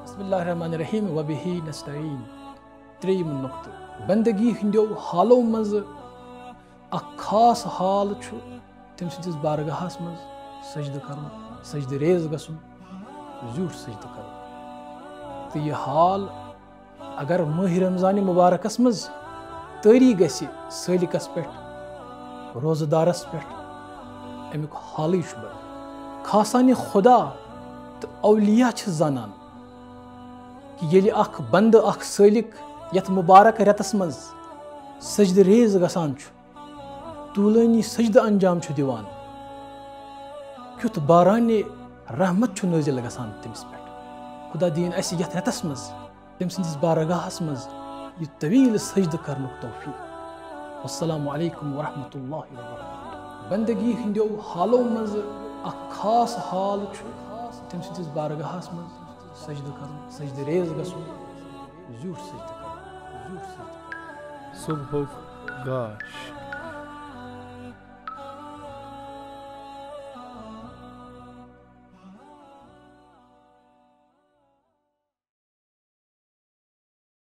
बिस्मिल्लाहिर्रहमानिर्रहीम व बिही नस्तईन। त्रेयम नुक्तः बंदगी हिंदो हालो मज अख खास हाल तम सदिस बारगाहस मज सजद कर सजद रेज गसुन झूठ सजद कर। तो यह हाल अगर माह रमज़ान मुबारकस मज तारी गसि सालिकस पे रोज़दारस पे अमुक हाल खासानी खुदा तो औलिया जानान कि येली अख बंद अख सालिक यथ मुबारक रेतस मज सजद रेज गसान तूलानी सजद अंजाम दिवान क्युत बाराने रहमत नाजिल गसान तमिस पे। खुदा दीन अस यथ रेतस मज तम सदिस बारगाहस मज यह तवील सजद करनुक तौफीक। अस्सलामु अलैकुम वरहमतुल्लाहि वबरकातुहू। बंदगी हिंदो हालो मज अख खास हाल तम सदिस बारगाहस मज सजद कर सजद रेज गसुन झूठ सजद कर। सुबह गाश